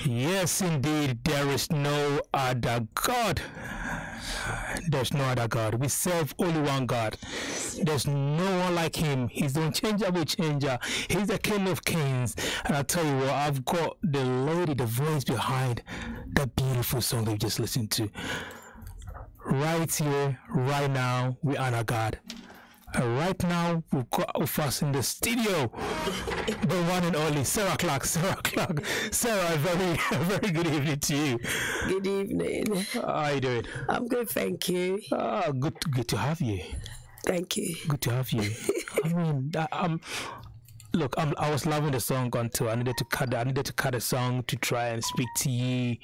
Yes, indeed, there is no other God. There's no other God. We serve only one God. There's no one like him. He's the unchangeable changer. He's the King of Kings. And I'll tell you what, I've got the lady, the voice behind that beautiful song that we just listened to. Right here, right now, we honor God. Right now, we've got with us in the studio the one and only Sarah Clark. Sarah, a very good evening to you. Good evening. How are you doing? I'm good, thank you. Good to have you. Thank you. Good to have you. I mean, look, I was loving the song until I needed to cut the song to try and speak to you.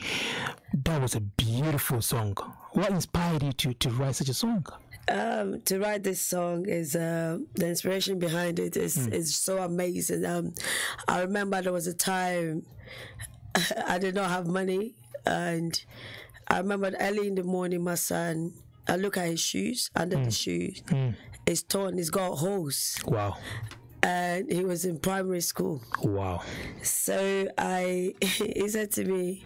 That was a beautiful song. What inspired you to write such a song? To write this song is the inspiration behind it is so amazing. I remember there was a time I did not have money, and I remember early in the morning, my son, I look at his shoes, under the shoes, it's torn, it's got holes. Wow. And he was in primary school. Wow. So he said to me,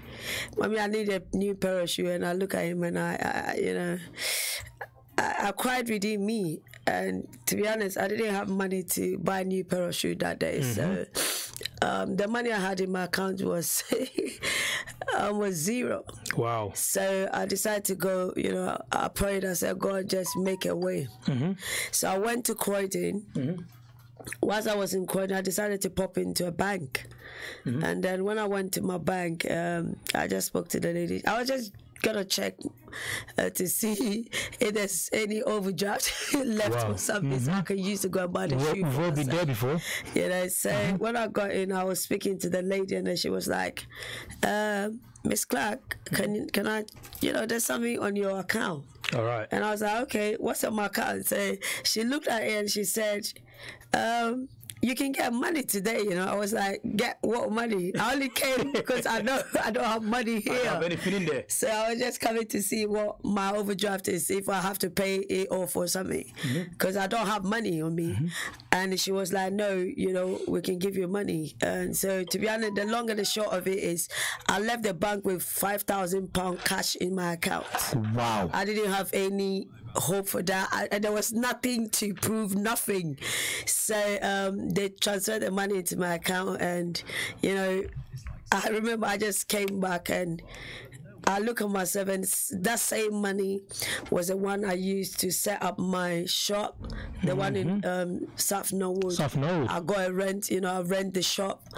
"Mommy, I need a new pair of shoes." And I look at him and I cried within me, and to be honest, I didn't have money to buy a new pair of shoes that day. So the money I had in my account was zero. Wow. So I decided to go. I prayed. I said, "God, just make a way." So I went to Croydon. Whilst I was in Croydon, I decided to pop into a bank, and then when I went to my bank, I just spoke to the lady. I was just gonna check to see if there's any overdraft left or something, so I can use to go and buy the shoe. We've been there before. So when I got in, I was speaking to the lady, and then she was like, "Miss Clark, can I, there's something on your account." All right. And I was like, "Okay, what's on my account?" So she looked at it and she said, "You can get money today." I was like, "Get what money?" I only came because I don't have money here. I don't have anything in there. So I was just coming to see what my overdraft is, if I have to pay it off or something, because I don't have money on me. And she was like, "No, we can give you money." And so, to be honest, the long and the short of it is, I left the bank with £5,000 cash in my account. Wow. I didn't have any hope for that, and there was nothing to prove, nothing. So they transferred the money into my account, and I remember I just came back and I look at myself, and that same money was the one I used to set up my shop, the one in South Norwood. South Norwood. I got a rent, I rent the shop.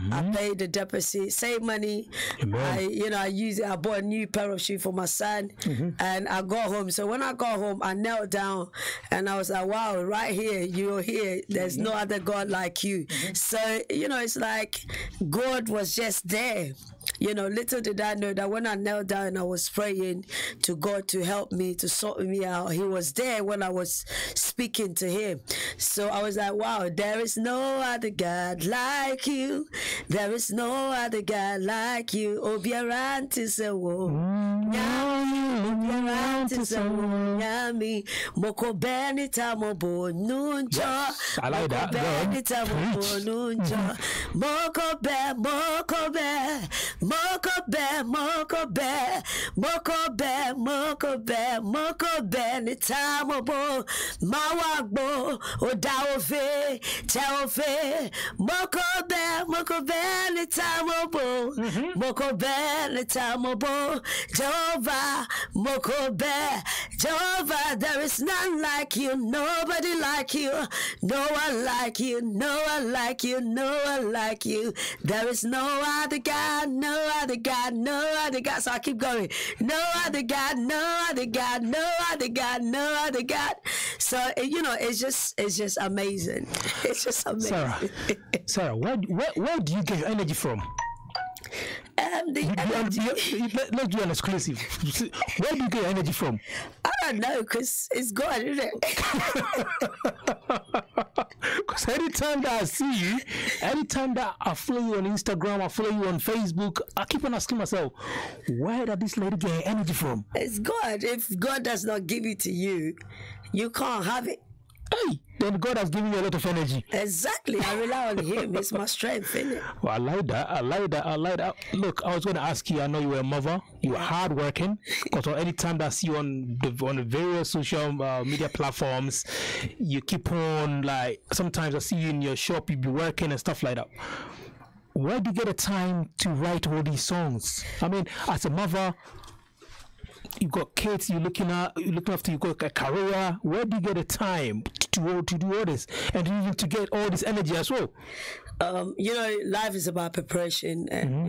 I paid the deposit, same money. I use it. I bought a new pair of shoes for my son, and I got home. So when I got home, I knelt down, and I was like, wow, right here, you're here. There's no other God like you. So, it's like God was just there. Little did I know that when I knelt down and I was praying to God to help me, to sort me out, he was there when I was speaking to him. So I was like, wow, there is no other God like you. There is no other God like you. Obiaranti sewo. Obiaranti sewo. Nyami. Moko beni tamo bo nunja. I like that. Beni tamo bo nunja. Moko be, moko be. Moko be, moko be, moko be, moko be, moko be, ni tamo bo, mawagbo, odaofe, teofe, moko be, ni tamo bo, moko be, ni tamo bo, Jehovah, moko be, Jehovah, there is none like you, nobody like you, no one like you, no one like you, no one like you, there is no other God, no other God, no other God. So I keep going. No other God, no other God, no other God, no other God. So it's just amazing. It's just amazing. Sarah, where do you get your energy from? Let's do an exclusive. Where do you get your energy from? I don't know, because it's God, isn't it? Because anytime that I see you, anytime that I follow you on Instagram, I follow you on Facebook, I keep on asking myself, where does this lady get her energy from? It's God. If God does not give it to you, you can't have it. Hey, then God has given you a lot of energy. Exactly. I rely on him. It's my strength, isn't it? Well, I like that. Look, I was going to ask you, I know you were a mother. You were hardworking. Because anytime that I see you on the various social media platforms, you keep on, like, sometimes I see you in your shop, you be working and stuff like that. Where do you get the time to write all these songs? I mean, as a mother, you've got kids you're looking after, you've got a career. Where do you get the time to do all this and even to get all this energy as well? Life is about preparation, and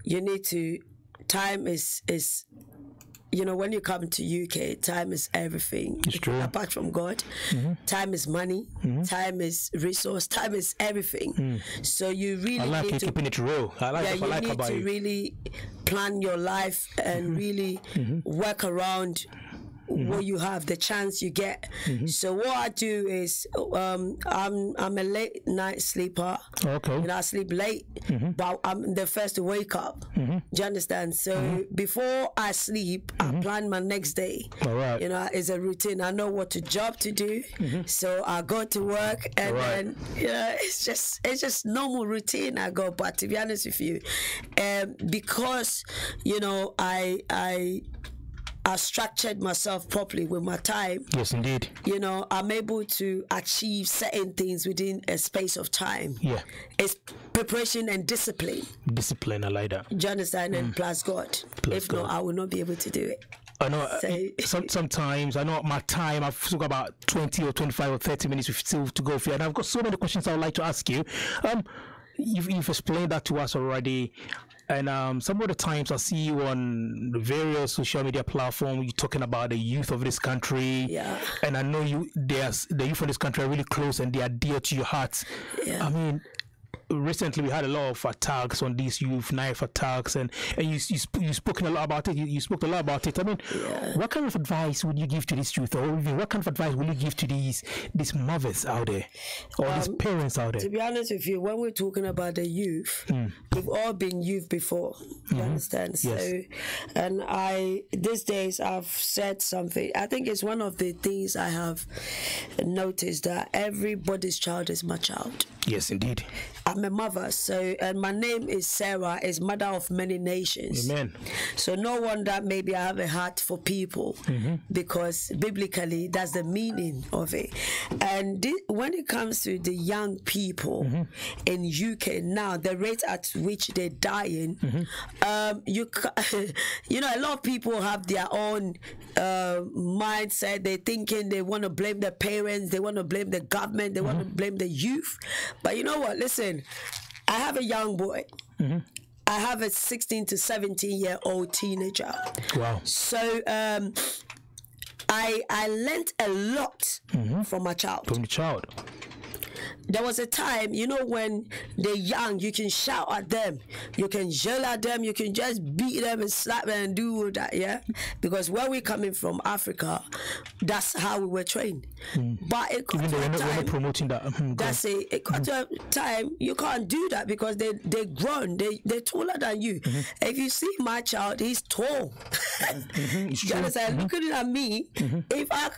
you need to. Time is when you come to UK, time is everything. It's true. Apart from God, time is money, time is resource, time is everything. So you really I like need you to, keeping it real. I like you need about to you. really plan your life and really work around what you have, the chance you get. So what I do is I'm a late night sleeper. Okay. I sleep late, but I'm the first to wake up. Do you understand? So before I sleep, I plan my next day. All right. It's a routine. I know what job to do. So I go to work, and then it's just normal routine I go. But to be honest with you, because I structured myself properly with my time. Yes, indeed. I'm able to achieve certain things within a space of time. Yeah. It's preparation and discipline. Discipline, I like that. Do you understand? And plus God. If not, I will not be able to do it. I know sometimes I know my time, I've still got about 20 or 25 or 30 minutes still to go for, and I've got so many questions I would like to ask you. You've explained that to us already, and some of the times I see you on the various social media platforms, you're talking about the youth of this country. Yeah. And I know the youth of this country are really close and they are dear to your heart. Yeah. I mean, recently we had a lot of attacks on these youth, knife attacks, and you spoke a lot about it. You spoke a lot about it. I mean, what kind of advice would you give to these youth, or even what kind of advice will you give to these mothers out there, or these parents out there? To be honest with you, when we're talking about the youth, we've all been youth before. You understand? Yes. So, and these days I've said something. I think it's one of the things I have noticed, that everybody's child is my child. Yes, indeed. I'm a mother, so, and my name is Sarah, is mother of many nations. Amen. So no wonder maybe I have a heart for people, because biblically that's the meaning of it. And when it comes to the young people in UK now, the rate at which they're dying, you know, a lot of people have their own mindset. They're thinking they want to blame their parents, they want to blame the government, they want to blame the youth. But you know what? Listen, I have a young boy. I have a 16 to 17-year-old teenager. Wow. So I learned a lot from my child. From the child. There was a time, you know, when they're young, you can shout at them, you can yell at them, you can just beat them and slap them and do all that, yeah? Because where we're coming from, Africa, that's how we were trained. But it got to a time, we're not promoting that. That's it. It got to a time you can't do that because they're grown, they're taller than you. If you see my child, he's tall. You understand? Looking at me, if I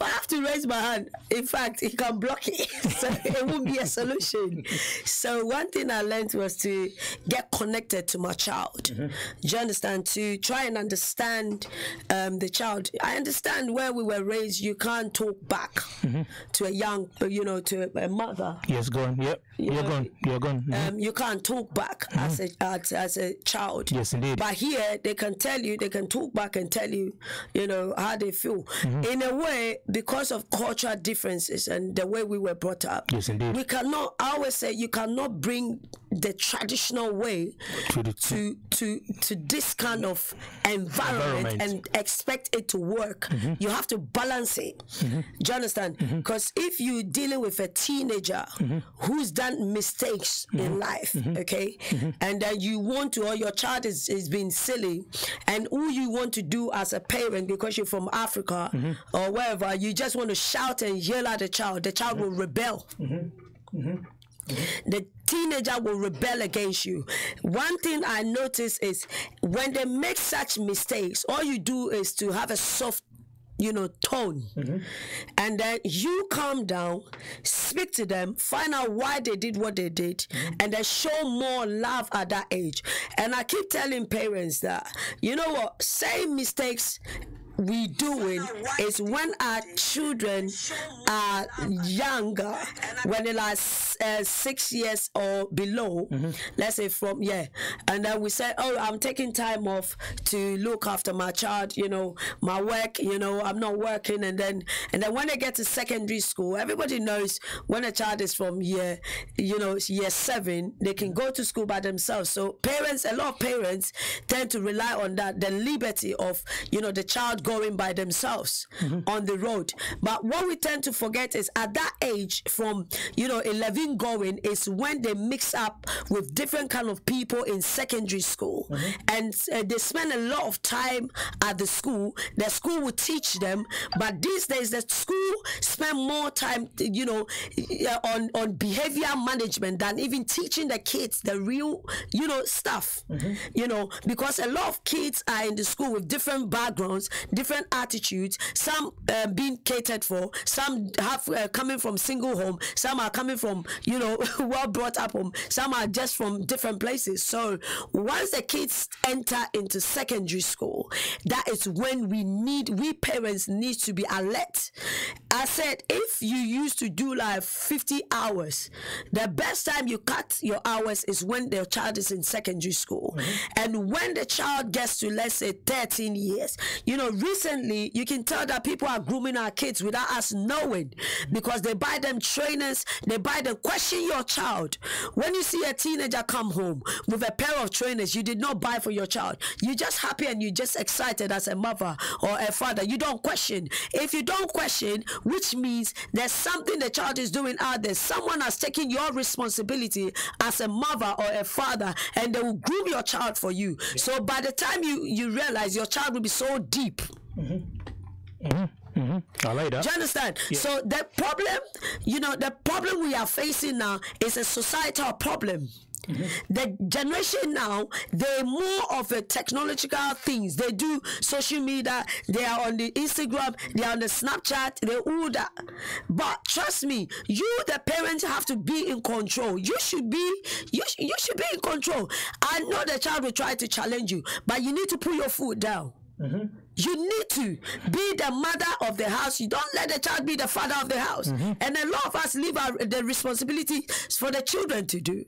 have to raise my hand, in fact, he can block it. So it won't be a solution. So one thing I learned was to get connected to my child. Do you understand? To try and understand the child. I understand where we were raised, you can't talk back to a young, you know, to a mother. Yes, go on. Yep. You're gone. You can't talk back as a child. Yes, indeed. But here they can tell you, they can talk back and tell you, you know, how they feel. In a way, because of cultural differences and the way we were brought up. Yes, indeed. We cannot, I always say, you cannot bring the traditional way to this kind of environment and expect it to work. You have to balance it. Do you understand? Because if you're dealing with a teenager who's done mistakes in life, okay, and then you want to, or your child is being silly, and all you want to do as a parent, because you're from Africa or wherever, you just want to shout and yell at the child will rebel. The teenager will rebel against you. One thing I notice is when they make such mistakes, all you do is to have a soft, you know, tone, and then you calm down, speak to them, find out why they did what they did, and then show more love at that age. And I keep telling parents that, you know what, same mistakes we doing is when our children are younger, when they're like 6 years or below, let's say from, and then we say, oh, I'm taking time off to look after my child, you know, my work, you know, I'm not working, and then when they get to secondary school, everybody knows when a child is from year 7, they can go to school by themselves. So parents, a lot of parents tend to rely on that, the liberty of, you know, the child going by themselves on the road. But what we tend to forget is at that age, from 11 going, is when they mix up with different kind of people in secondary school, and they spend a lot of time at the school. The school will teach them, but these days the school spend more time, you know, on behavior management than even teaching the kids the real, you know, stuff. You know, because a lot of kids are in the school with different backgrounds, different attitudes, some being catered for, some have coming from single home, some are coming from, you know, well brought up home, some are just from different places. So once the kids enter into secondary school, that is when we parents need to be alert. I said, if you used to do like 50 hours, the best time you cut your hours is when the child is in secondary school. And when the child gets to, let's say, 13 years, you know, recently you can tell that people are grooming our kids without us knowing, because they buy them trainers, they buy them. Question your child. When you see a teenager come home with a pair of trainers you did not buy for your child, you're just happy and you're just excited as a mother or a father. You don't question. If you don't question, which means there's something the child is doing out there. Someone has taken your responsibility as a mother or a father, and they will groom your child for you. So by the time you realize, your child will be so deep. I like that. Do you understand? Yeah. So the problem, you know, the problem we are facing now is a societal problem. The generation now, they're more of a technological things. They do social media, they are on the Instagram, they are on the Snapchat, they all that. But trust me, you the parents have to be in control. You should be in control. I know the child will try to challenge you, but you need to put your foot down. You need to be the mother of the house. You don't let the child be the father of the house. And a lot of us leave the responsibility for the children to do.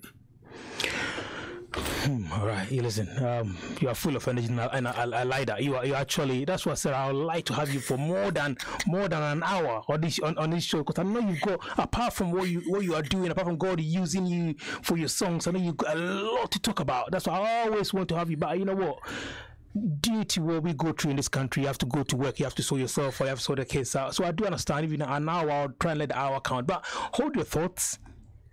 All right, you listen. You are full of energy, and I like that. You actually. That's what I said. I would like to have you for more than an hour on this show, because I know you've got, apart from what you are doing, apart from God using you for your songs, I know you've got a lot to talk about. That's why I always want to have you. But you know what? Due to what we go through in this country, you have to go to work, you have to sort yourself, or you have to sort the kids out. So I do understand. Even an hour, I'll try and let the hour count. But hold your thoughts,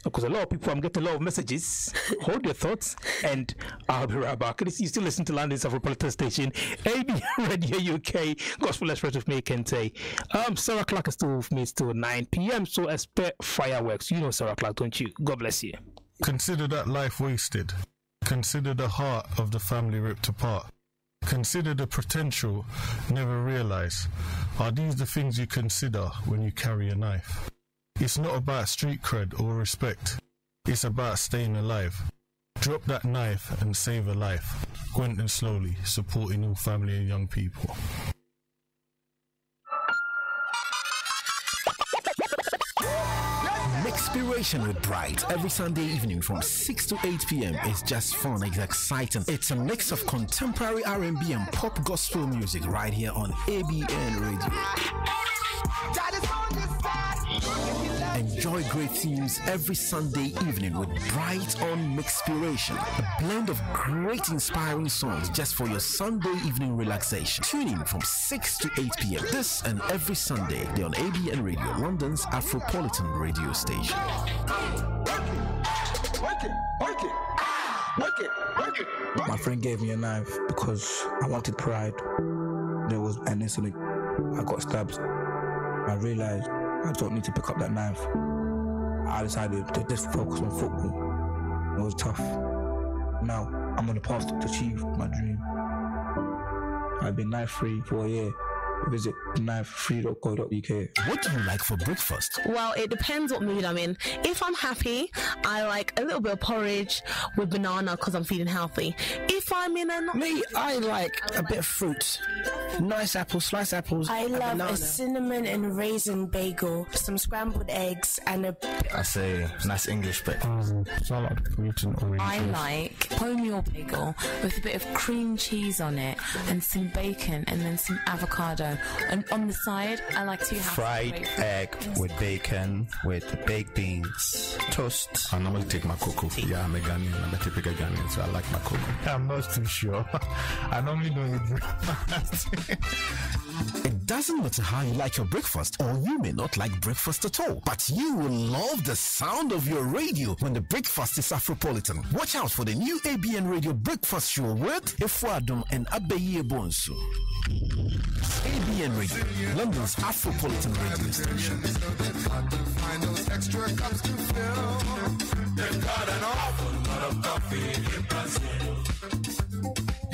because a lot of people, I'm getting a lot of messages. Hold your thoughts, and I'll be right back. You still listen to London's Afropolitan station, AB Radio UK, Gospel Express with me, Kente. Sarah Clark is still with me till 9 p.m. So expect fireworks. You know Sarah Clark, don't you? God bless you. Consider that life wasted. Consider the heart of the family ripped apart. Consider the potential never realized. Are these the things you consider when you carry a knife? It's not about street cred or respect. It's about staying alive. Drop that knife and save a life. Gwenton slowly, supporting all family and young people. Mixpiration with Bright every Sunday evening from 6 to 8 p.m. is just fun, it's exciting. It's a mix of contemporary R&B and pop gospel music right here on ABN Radio. Enjoy great tunes every Sunday evening with Bright on Mixpiration, a blend of great inspiring songs just for your Sunday evening relaxation. Tune in from 6 to 8 p.m. this and every Sunday on ABN Radio, London's Afropolitan radio station. My friend gave me a knife because I wanted pride. There was an incident. I got stabbed. I realized I don't need to pick up that knife. I decided to just focus on football. It was tough. Now I'm on the path to achieve my dream. I've been knife-free for a year. Visit knifefree.co.uk. What do you like for breakfast? Well, it depends what mood I'm in. If I'm happy, I like a little bit of porridge with banana because I'm feeling healthy. If I'm in a... Me, I like a bit of fruit. Nice apples, sliced apples. I love a cinnamon and raisin bagel, some scrambled eggs, and a... I say nice English salad, fruit and orange. I like wholemeal bagel with a bit of cream cheese on it and some bacon and then some avocado. And on the side, I like to have fried egg with bacon, with baked beans, toast. I normally take my cocoa. Yeah, I'm a Ghanaian. I'm a typical Ghanaian, so I like my cocoa. I'm not too sure. I normally don't eat breakfast. It doesn't matter how you like your breakfast, or you may not like breakfast at all, but you will love the sound of your radio when the breakfast is Afropolitan. Watch out for the new ABN Radio Breakfast Show with Efuadum and Abeye Bonsu. ABN Radio, London's Afropolitan radio station.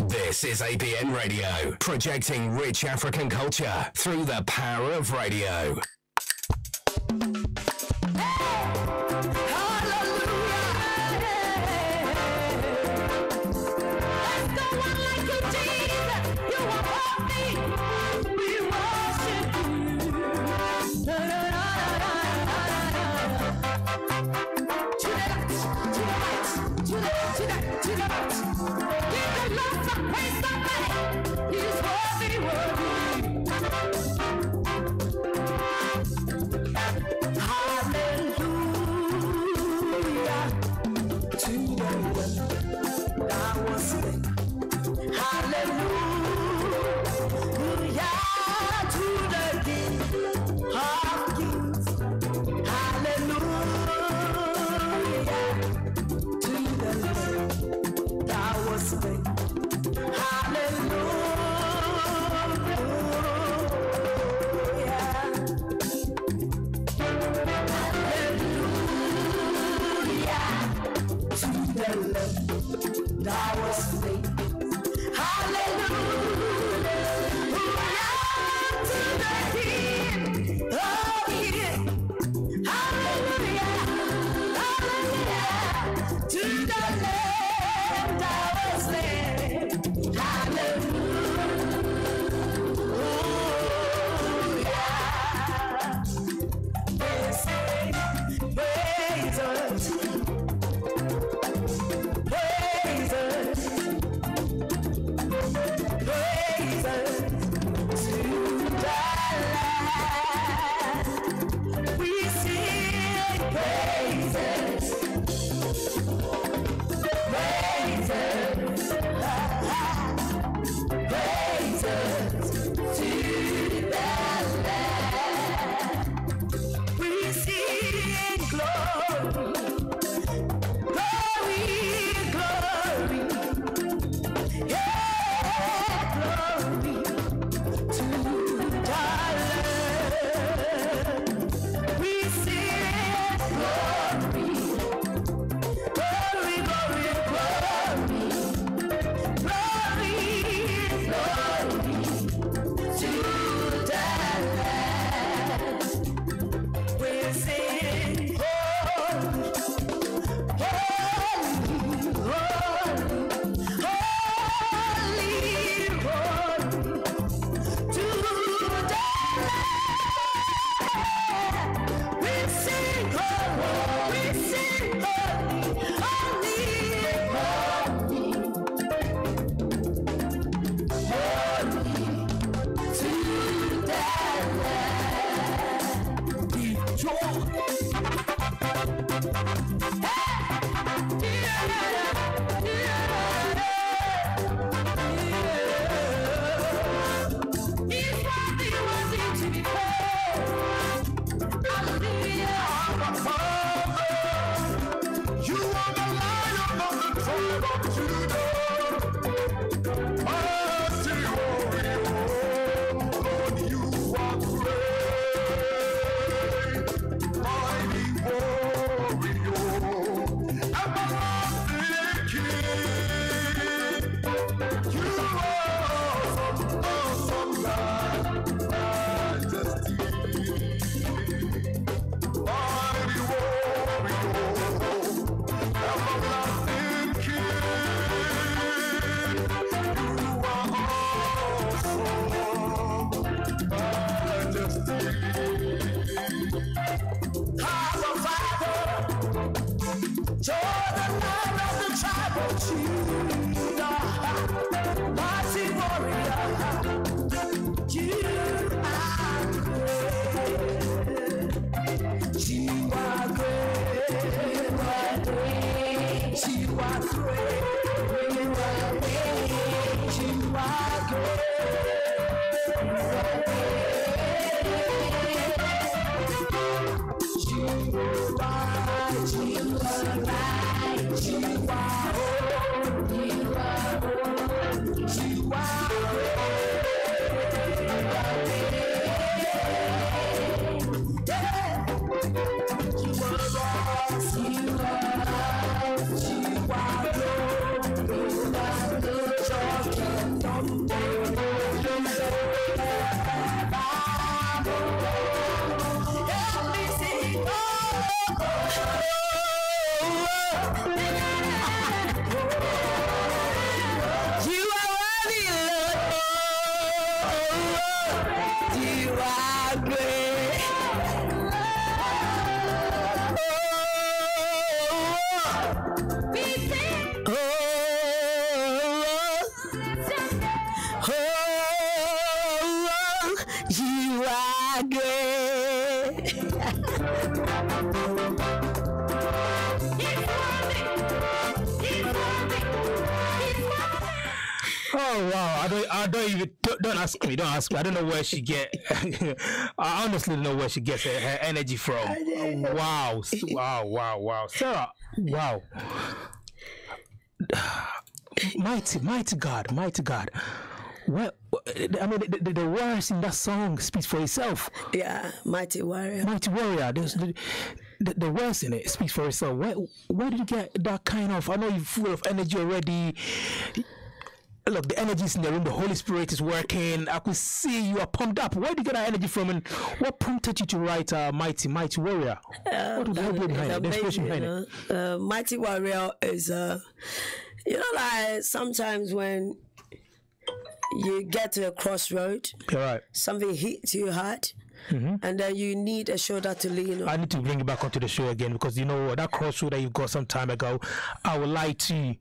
This is ABN Radio, projecting rich African culture through the power of radio. Oh wow! Don't ask me. Don't ask me. I don't know where she get. I honestly don't know where she gets her energy from. Wow! Wow! Sarah! Wow! Mighty God! Well, I mean, the words in that song speaks for itself. Yeah, mighty warrior. There's the words in it speaks for itself. Where did you get that kind of? I know you're full of energy already. Look, the energy is in the room. The Holy Spirit is working. I could see you are pumped up. Where did you get that energy from? And what prompted you to write Mighty Warrior? What was the idea behind it? The inspiration behind it? Mighty Warrior is, like sometimes when you get to a crossroad, right, something hits you hard. Mm-hmm. And then you need a shoulder to lean on. I need to bring you back onto the show again because that crossroad that you got some time ago. I would like to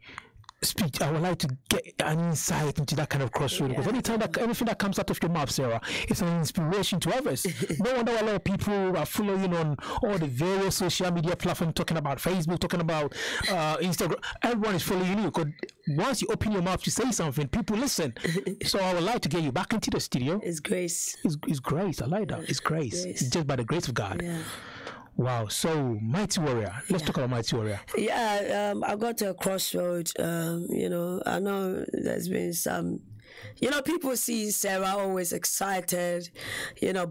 get an insight into that kind of crossroad because anytime that everything that comes out of your mouth, Sarah, it's an inspiration to others. No wonder a lot of people are following on all the various social media platforms, talking about Facebook, talking about Instagram. Everyone is following you because once you open your mouth to say something, people listen. So I would like to get you back into the studio. It's grace. It's grace. I like that. It's grace. It's just by the grace of God. Yeah. Wow, so Mighty Warrior. Let's talk about Mighty Warrior. Yeah, I got to a crossroad. I know there's been some, people see Sarah always excited,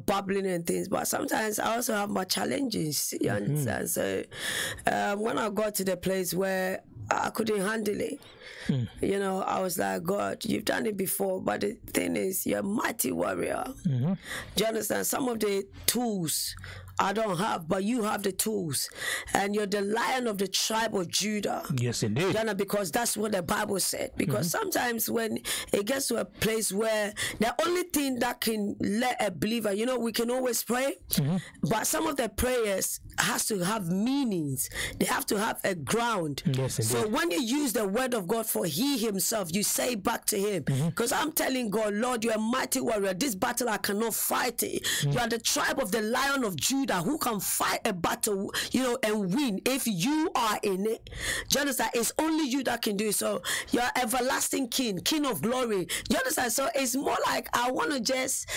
bubbling and things, but sometimes I also have my challenges, you understand? So when I got to the place where I couldn't handle it, I was like, God, you've done it before, but the thing is, you're a mighty warrior. Do you understand? Some of the tools I don't have, but you have the tools, and you're the Lion of the tribe of Judah. Yes, indeed. Because that's what the Bible said. Because sometimes when it gets to a place where the only thing that can let a believer, we can always pray, but some of the prayers has to have meanings. They have to have a ground. Yes, indeed. So when you use the word of God for He Himself, you say back to Him, because I'm telling God, Lord, you're a mighty warrior. This battle I cannot fight it. You are the tribe of the Lion of Judah, who can fight a battle, and win if you are in it. Do you understand? It's only you that can do it. So you're everlasting King of glory. Do you understand? So it's more like I want to just,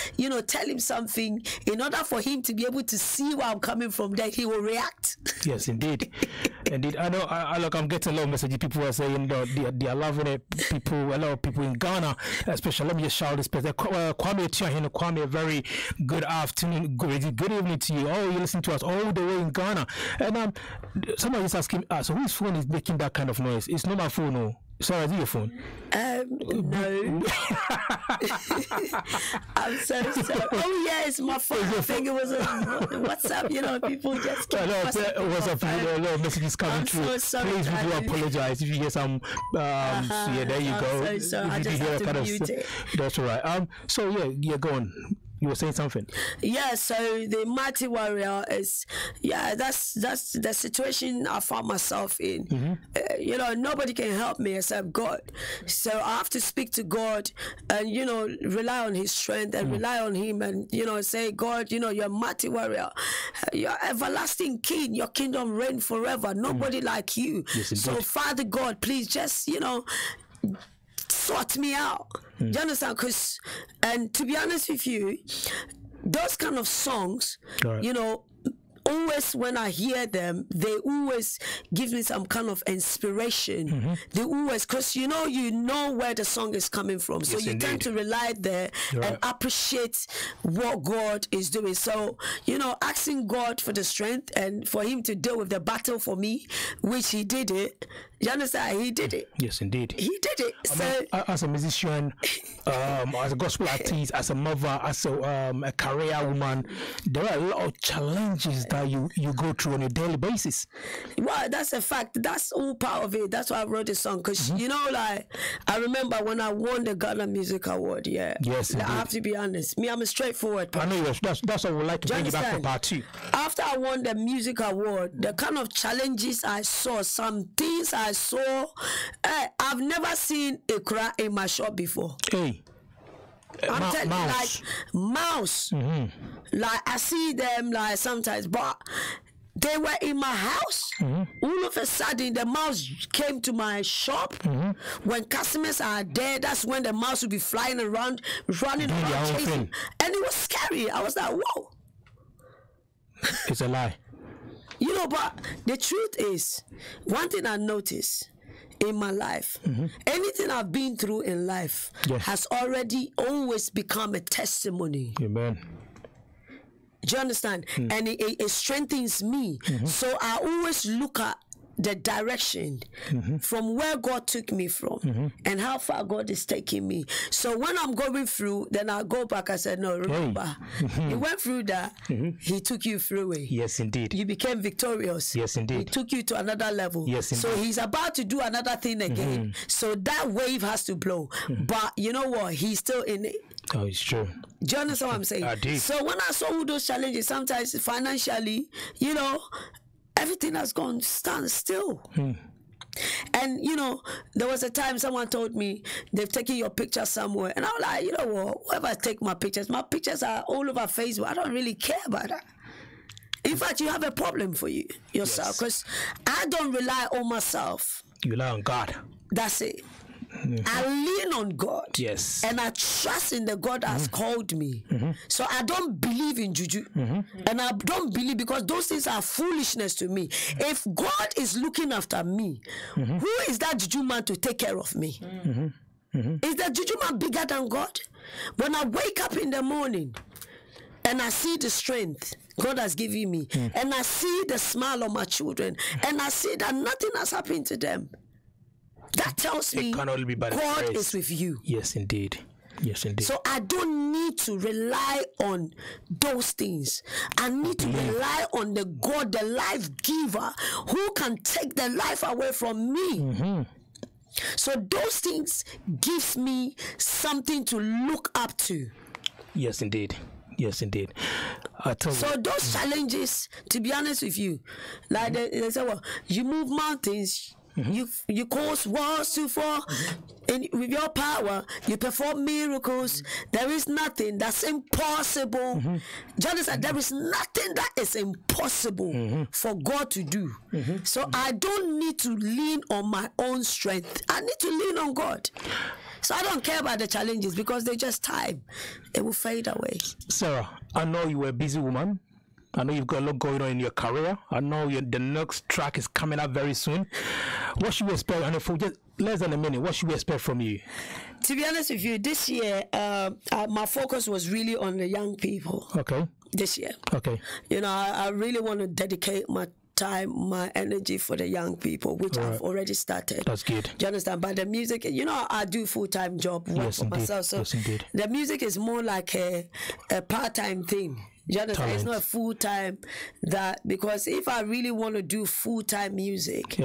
tell Him something in order for Him to be able to see where I'm coming from. Then He will react. Yes, indeed. Indeed. I know. I'm getting a lot of messages. People are saying they are loving it. A lot of people in Ghana, especially. Let me just shout this person. Kwame, a very good afternoon, good evening to you. Oh, you listen to us all the way in Ghana. And somebody is asking, so whose phone is making that kind of noise? It's not my phone, no. Sorry, is it your phone? No. I'm so sorry. Oh yeah, it's my phone. I think it was a WhatsApp. People just keep WhatsApp. A lot of messages coming through. So sorry, please, we do apologize if you get some. Yeah, there you go. I'm so sorry. I just have to mute it. That's all right. So yeah, go on. You were saying something. Yeah, so the mighty warrior is, that's the situation I found myself in. You know, nobody can help me except God. So I have to speak to God and, you know, rely on his strength and rely on him and, you know, say, God, you know, you're a mighty warrior. You're everlasting king. Your kingdom reign forever. Nobody like you. Yes, so, Father God, please just, you know, sort me out. Do you understand? And to be honest with you, those kind of songs, you know, always when I hear them, they always give me some kind of inspiration. They always, because you know where the song is coming from. So you tend to rely there and appreciate what God is doing. So, you know, asking God for the strength and for him to deal with the battle for me, which he did it. You understand? He did it. Yes, indeed. He did it. As a musician, as a gospel artist, as a mother, as a career woman, there are a lot of challenges that you go through on a daily basis. Well, that's a fact. That's all part of it. That's why I wrote the song. Because, you know, like, I remember when I won the Ghana Music Award, Yes, I have to be honest. Me, I'm a straightforward person. I know that's what I would like to bring you back for part 2. After I won the music award, the kind of challenges I saw, some things I saw, I've never seen a cry in my shop before. Hey. I'm telling you, like mouse. Like I see them like sometimes, but they were in my house. All of a sudden, the mouse came to my shop. When customers are there, that's when the mouse will be flying around, running around, chasing. And it was scary. I was like, whoa. It's a lie. You know, but the truth is, one thing I noticed in my life, anything I've been through in life has already always become a testimony. Amen. Do you understand? And it strengthens me. So I always look at the direction from where God took me from and how far God is taking me. So when I'm going through, then I go back. I said, no, remember, you went through that. He took you through it. Yes, indeed. You became victorious. Yes, indeed. He took you to another level. Yes, indeed. So he's about to do another thing again. So that wave has to blow. But you know what? He's still in it. Oh, it's true. Do you understand what I'm saying? I did. So when I saw all those challenges, sometimes financially, you know, everything has gone stand still. And, you know, there was a time someone told me they've taken your picture somewhere. And I was like, you know what, whoever take my pictures are all over Facebook. I don't really care about that. In fact, you have a problem for yourself. Because I don't rely on myself. You rely on God. That's it. I lean on God. Yes. And I trust in the God that has called me. So I don't believe in juju. And I don't believe, because those things are foolishness to me. If God is looking after me, who is that juju man to take care of me? Is the juju man bigger than God? When I wake up in the morning and I see the strength God has given me, and I see the smile of my children, and I see that nothing has happened to them, that tells me God is with you. Yes, indeed. Yes, indeed. So I don't need to rely on those things. I need to rely on the God, the life giver, who can take the life away from me. So those things gives me something to look up to. Yes, indeed. Yes, indeed. So those challenges, to be honest with you, like they say, well, you move mountains, you cause walls to fall, and with your power, you perform miracles. There is nothing that's impossible. Jonathan, there is nothing that is impossible for God to do. So I don't need to lean on my own strength. I need to lean on God. So I don't care about the challenges, because they're just time. It will fade away. Sarah, I know you were a busy woman. I know you've got a lot going on in your career. I know the next track is coming up very soon. What should we expect? And for just less than a minute, what should we expect from you? To be honest with you, this year, my focus was really on the young people. Okay. This year. Okay. You know, I really want to dedicate my time, my energy for the young people, which I've already started. That's good. Do you understand? But the music, you know, I do full-time job work for myself. So the music is more like a part-time thing. You understand? It's not a full-time that, because if I really want to do full-time music,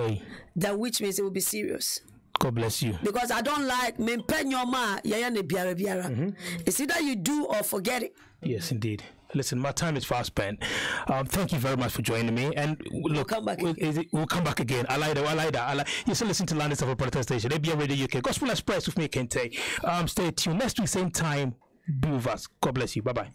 then which means it will be serious. God bless you. Because I don't like me pen your ma biara. It's either you do or forget it. Yes, indeed. Listen, my time is fast spent. Thank you very much for joining me. And look, we'll come back again. I like that. You still listen to Landis of a Protest Station. ABN Radio UK. Gospel Express with me, Kente. Stay tuned. Next week, same time. Be with us. God bless you. Bye-bye.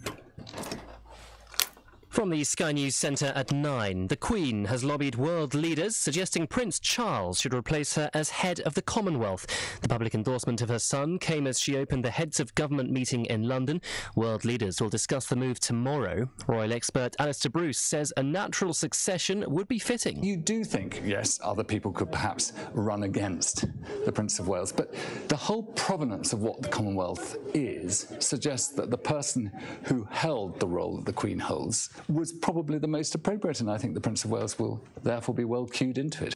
From the Sky News Centre at 9, the Queen has lobbied world leaders, suggesting Prince Charles should replace her as head of the Commonwealth. The public endorsement of her son came as she opened the Heads of Government meeting in London. World leaders will discuss the move tomorrow. Royal expert Alistair Bruce says a natural succession would be fitting. You do think, yes, other people could perhaps run against the Prince of Wales, but the whole provenance of what the Commonwealth is suggests that the person who held the role that the Queen holds was probably the most appropriate, and I think the Prince of Wales will therefore be well cued into it.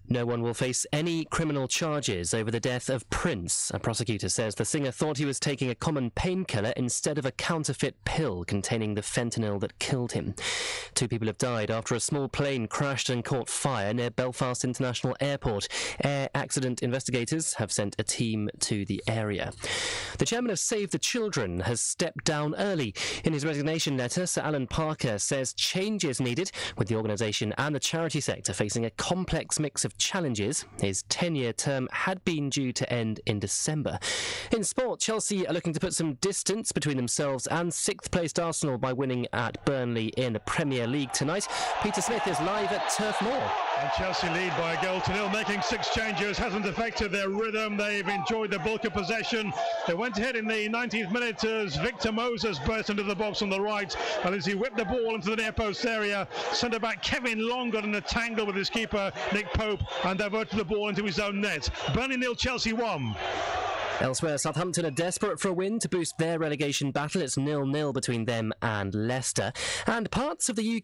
No one will face any criminal charges over the death of Prince. A prosecutor says the singer thought he was taking a common painkiller instead of a counterfeit pill containing the fentanyl that killed him. 2 people have died after a small plane crashed and caught fire near Belfast International Airport. Air accident investigators have sent a team to the area. The chairman of Save the Children has stepped down early. In his resignation letter, Sir Alan Parker says change is needed, with the organisation and the charity sector facing a complex mix of challenges. His 10-year term had been due to end in December. In sport, Chelsea are looking to put some distance between themselves and 6th-placed Arsenal by winning at Burnley in the Premier League tonight. Peter Smith is live at Turf Moor. And Chelsea lead by 1-0, making 6 changes hasn't affected their rhythm. They've enjoyed the bulk of possession. They went ahead in the 19th minute as Victor Moses burst into the box on the right, and as he whipped the ball into the near post area, centre-back Kevin Long got in a tangle with his keeper Nick Pope and diverted the ball into his own net. Burnley 0, Chelsea 1. Elsewhere, Southampton are desperate for a win to boost their relegation battle. It's 0-0 between them and Leicester. And parts of the